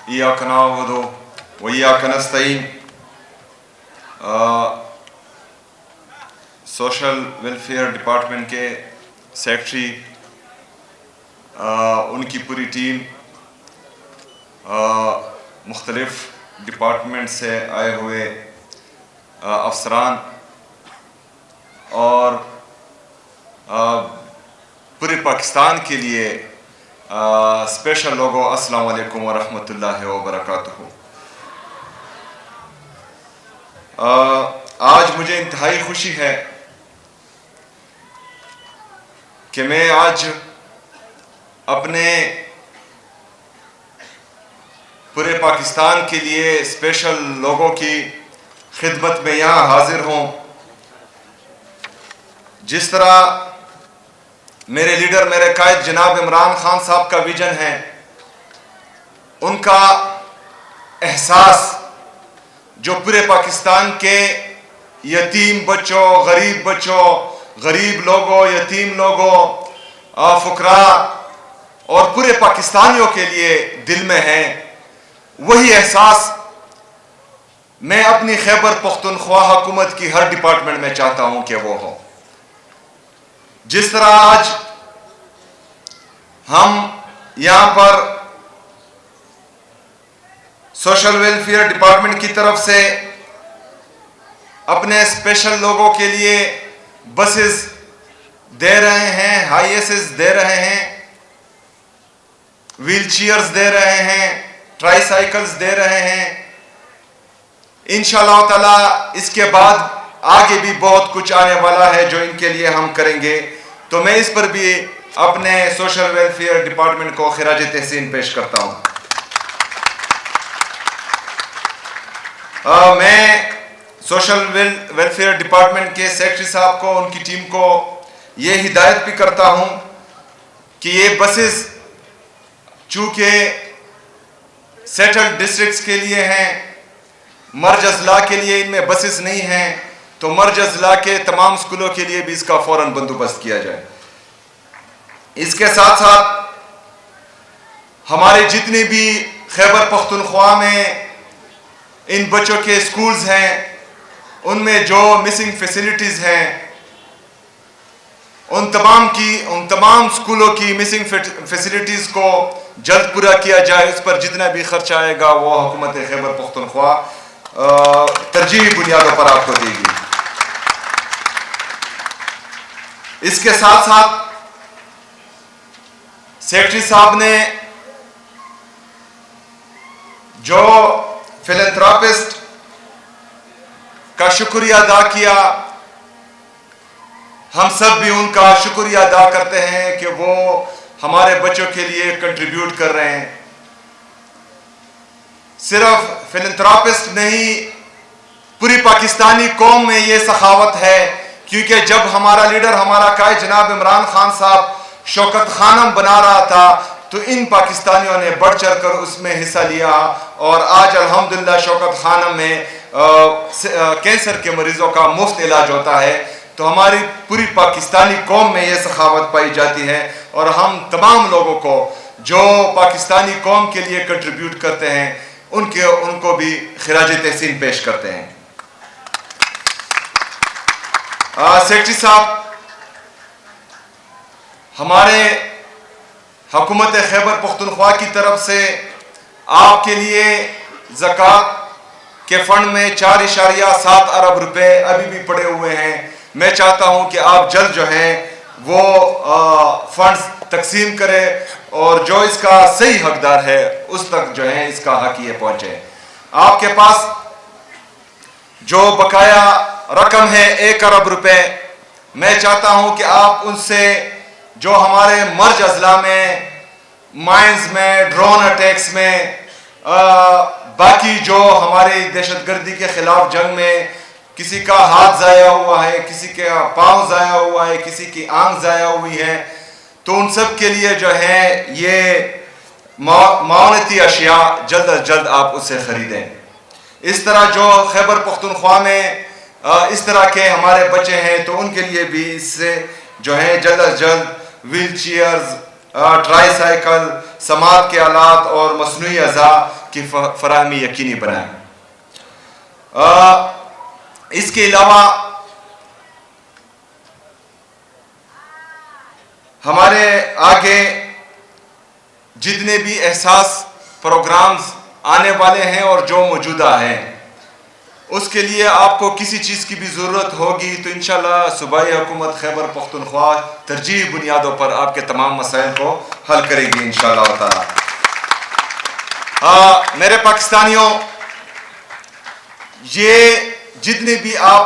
إياك نعبد وإياك نستعين سوشل ویلفیئر ڈپارٹمنٹ کے سیکٹری، ان کی پوری ٹیم، مختلف ڈپارٹمنٹ سے آئے ہوئے افسران اور پورے پاکستان کے لیے اسپیشل لوگوں، السلام علیکم ورحمۃ اللہ وبرکاتہ۔ آج مجھے انتہائی خوشی ہے کہ میں آج اپنے پورے پاکستان کے لیے اسپیشل لوگوں کی خدمت میں یہاں حاضر ہوں۔ جس طرح میرے لیڈر، میرے قائد جناب عمران خان صاحب کا ویژن ہے، ان کا احساس جو پورے پاکستان کے یتیم بچوں، غریب لوگوں، یتیم لوگوں، فقراء اور پورے پاکستانیوں کے لیے دل میں ہے، وہی احساس میں اپنی خیبر پختونخوا حکومت کی ہر ڈپارٹمنٹ میں چاہتا ہوں کہ وہ ہو۔ جس طرح آج ہم یہاں پر سوشل ویلفیئر ڈپارٹمنٹ کی طرف سے اپنے اسپیشل لوگوں کے لیے بسز دے رہے ہیں، ہائی ایسز دے رہے ہیں، ویل چیئرز دے رہے ہیں، ٹرائی سائیکلز دے رہے ہیں، انشاءاللہ تعالی اس کے بعد آگے بھی بہت کچھ آنے والا ہے جو ان کے لیے ہم کریں گے۔ تو میں اس پر بھی اپنے سوشل ویلفیئر ڈپارٹمنٹ کو خراج تحسین پیش کرتا ہوں۔ میں سوشل ویلفیئر ڈپارٹمنٹ کے سیکرٹری صاحب کو، ان کی ٹیم کو یہ ہدایت بھی کرتا ہوں کہ یہ بسز چونکہ سیٹلڈ ڈسٹرکٹس کے لیے ہیں، مرج اضلاع کے لیے ان میں بسز نہیں ہیں، تو مرج اضلاع کے تمام اسکولوں کے لیے بھی اس کا فوراً بندوبست کیا جائے۔ اس کے ساتھ ساتھ ہمارے جتنے بھی خیبر پختونخوا میں ان بچوں کے اسکولز ہیں، ان میں جو مسنگ فیسلٹیز ہیں، ان تمام اسکولوں کی مسنگ فیسلٹیز کو جلد پورا کیا جائے۔ اس پر جتنا بھی خرچ آئے گا وہ حکومت خیبر پختونخوا ترجیحی بنیادوں پر آپ کو دے گی۔ اس کے ساتھ ساتھ سیکرٹری صاحب نے جو فلنتھراپسٹ کا شکریہ ادا کیا، ہم سب بھی ان کا شکریہ ادا کرتے ہیں کہ وہ ہمارے بچوں کے لیے کنٹریبیوٹ کر رہے ہیں۔ صرف فلنتھراپسٹ نہیں، پوری پاکستانی قوم میں یہ سخاوت ہے، کیونکہ جب ہمارا لیڈر، ہمارا قائد جناب عمران خان صاحب شوکت خانم بنا رہا تھا تو ان پاکستانیوں نے بڑھ چڑھ کر اس میں حصہ لیا، اور آج الحمدللہ شوکت خانم میں کینسر کے مریضوں کا مفت علاج ہوتا ہے۔ تو ہماری پوری پاکستانی قوم میں یہ سخاوت پائی جاتی ہے، اور ہم تمام لوگوں کو جو پاکستانی قوم کے لیے کنٹریبیوٹ کرتے ہیں ان کو بھی خراج تحسین پیش کرتے ہیں۔ سیکرٹری صاحب، ہمارے حکومت خیبر پختونخوا کی طرف سے آپ کے لیے زکوٰۃ کے فنڈ میں 4.7 ارب روپے ابھی بھی پڑے ہوئے ہیں۔ میں چاہتا ہوں کہ آپ جلد جو ہیں وہ فنڈز تقسیم کریں، اور جو اس کا صحیح حقدار ہے اس تک جو ہے اس کا حق یہ پہنچے۔ آپ کے پاس جو بقایا رقم ہے 1 ارب روپے، میں چاہتا ہوں کہ آپ ان سے جو ہمارے مرج اضلاع میں، مائنز میں، ڈرون اٹیکس میں، باقی جو ہماری دہشت گردی کے خلاف جنگ میں کسی کا ہاتھ ضائع ہوا ہے، کسی کا پاؤں ضائع ہوا ہے، کسی کی آنکھ ضائع ہوئی ہے، تو ان سب کے لیے جو ہے یہ معاونتی اشیاء جلد از جلد آپ اس سے خریدیں۔ اس طرح جو خیبر پختونخوا میں اس طرح کے ہمارے بچے ہیں تو ان کے لیے بھی اس سے جو ہے جلد از جلد ویل چیئرز، ٹرائی سائیکل، سماعت کے آلات اور مصنوعی اعضاء کی فراہمی یقینی بنائیں۔ اس کے علاوہ ہمارے آگے جتنے بھی احساس پروگرامز آنے والے ہیں اور جو موجودہ ہیں، اس کے لیے آپ کو کسی چیز کی بھی ضرورت ہوگی تو انشاءاللہ صوبائی حکومت خیبر پختونخوا ترجیحی بنیادوں پر آپ کے تمام مسائل کو حل کرے گی انشاءاللہ تعالی۔ میرے پاکستانیوں، یہ جتنے بھی آپ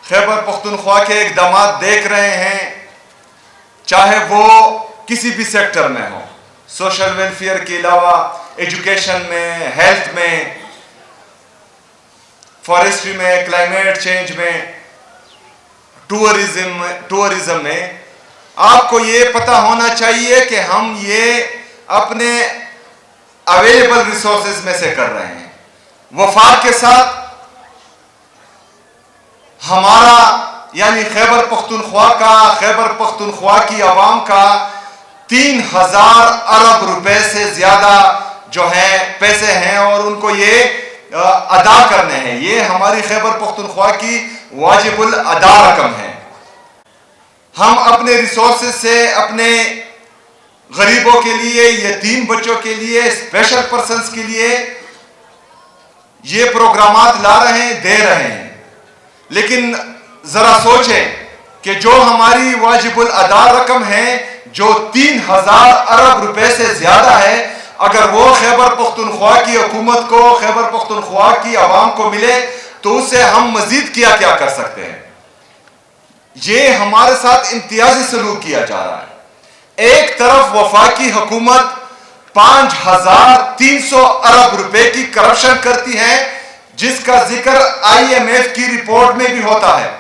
خیبر پختونخوا کے اقدامات دیکھ رہے ہیں، چاہے وہ کسی بھی سیکٹر میں ہو، سوشل ویلفیئر کے علاوہ ایجوکیشن میں، ہیلتھ میں، فارسٹری میں، کلائمیٹ چینج میں، ٹورزم میں، آپ کو یہ پتہ ہونا چاہیے کہ ہم یہ اپنے اویلیبل ریسورسز میں سے کر رہے ہیں۔ وفاق کے ساتھ ہمارا یعنی خیبر پختونخوا کی عوام کا 3000 ارب روپے سے زیادہ جو ہیں پیسے ہیں اور ان کو یہ ادا کرنے ہیں۔ یہ ہماری خیبر پختونخوا کی واجب الادا رقم ہے۔ ہم اپنے ریسورسز سے اپنے غریبوں کے لیے، یتیم بچوں کے لیے، اسپیشل پرسنز کے لیے یہ پروگرامات لا رہے ہیں، دے رہے ہیں، لیکن ذرا سوچیں کہ جو ہماری واجب الادا رقم ہے، جو 3000 ارب روپے سے زیادہ ہے، اگر وہ خیبر پختونخوا کی حکومت کو، خیبر پختونخوا کی عوام کو ملے تو اس سے ہم مزید کیا کر سکتے ہیں۔ یہ ہمارے ساتھ امتیازی سلوک کیا جا رہا ہے۔ ایک طرف وفاقی حکومت 5300 ارب روپے کی کرپشن کرتی ہے، جس کا ذکر IMF کی رپورٹ میں بھی ہوتا ہے۔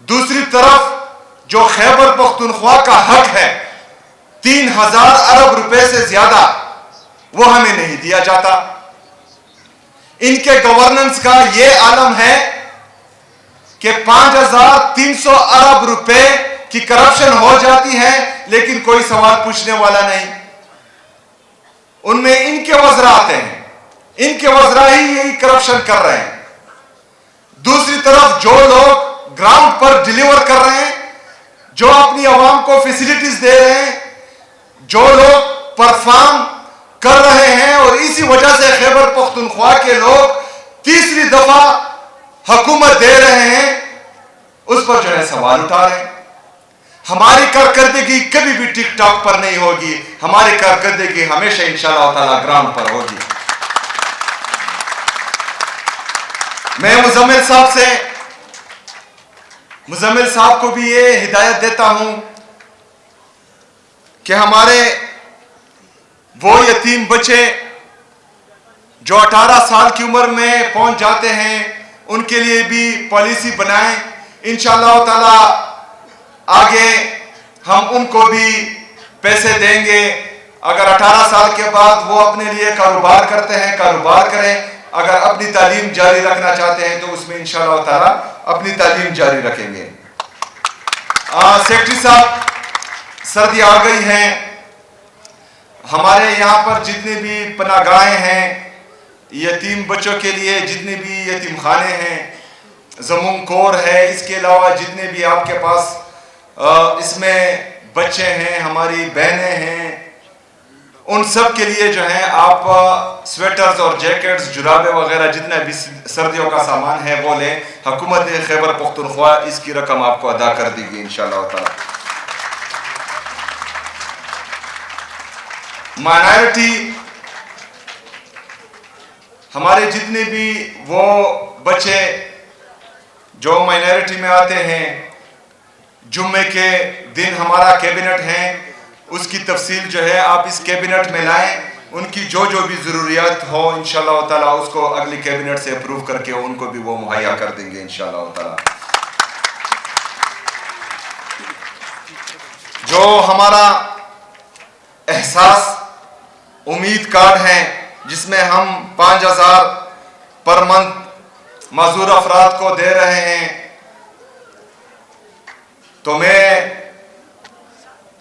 دوسری طرف جو خیبر پختونخوا کا حق ہے 3000 ارب روپے سے زیادہ، وہ ہمیں نہیں دیا جاتا۔ ان کے گورننس کا یہ عالم ہے کہ 5300 ارب روپے کی کرپشن ہو جاتی ہے لیکن کوئی سوال پوچھنے والا نہیں۔ ان میں ان کے وزراء آتے ہیں، ان کے وزراء ہی یہی کرپشن کر رہے ہیں۔ دوسری طرف جو لوگ گراؤنڈ پر ڈیلیور کر رہے ہیں، جو اپنی عوام کو فیسیلیٹیز دے رہے ہیں، جو لوگ پرفارم کر رہے ہیں، اور اسی وجہ سے خیبر پختونخوا کے لوگ تیسری دفعہ حکومت دے رہے ہیں، اس پر جو ہے سوال اٹھا رہے ہیں۔ ہماری کارکردگی کبھی بھی ٹک ٹاک پر نہیں ہوگی، ہماری کارکردگی ہمیشہ انشاءاللہ تعالی گراؤنڈ پر ہوگی۔ میں مزمل صاحب کو بھی یہ ہدایت دیتا ہوں کہ ہمارے وہ یتیم بچے جو 18 سال کی عمر میں پہنچ جاتے ہیں، ان کے لیے بھی پالیسی بنائیں۔ انشاءاللہ تعالی آگے ہم ان کو بھی پیسے دیں گے۔ اگر 18 سال کے بعد وہ اپنے لیے کاروبار کرتے ہیں، کاروبار کریں۔ اگر اپنی تعلیم جاری رکھنا چاہتے ہیں تو اس میں انشاءاللہ تعالی اپنی تعلیم جاری رکھیں گے۔ سیکرٹری صاحب، سردی آ گئی ہیں، ہمارے یہاں پر جتنے بھی پناہ گاہیں ہیں یتیم بچوں کے لیے، جتنے بھی یتیم خانے ہیں، زمون کور ہے، اس کے علاوہ جتنے بھی آپ کے پاس اس میں بچے ہیں، ہماری بہنیں ہیں، ان سب کے لیے جو ہے آپ سویٹرز اور جیکٹس، جرابے وغیرہ جتنا بھی سردیوں کا سامان ہے وہ لیں۔ حکومت خیبر پختونخوا اس کی رقم آپ کو ادا کر دے گی انشاءاللہ تعالی۔ مائنارٹی، ہمارے جتنے بھی وہ بچے جو مائنارٹی میں آتے ہیں، جمعے کے دن ہمارا کیبنٹ ہے، اس کی تفصیل جو ہے آپ اس کیبنٹ میں لائیں۔ ان کی جو بھی ضروریات ہو انشاءاللہ تعالی اس کو اگلی کیبنٹ سے اپروو کر کے ان کو بھی وہ مہیا کر دیں گے انشاءاللہ تعالی۔ جو ہمارا احساس امید کارڈ ہے، جس میں ہم 5000 پر منتھ معذور افراد کو دے رہے ہیں، تو میں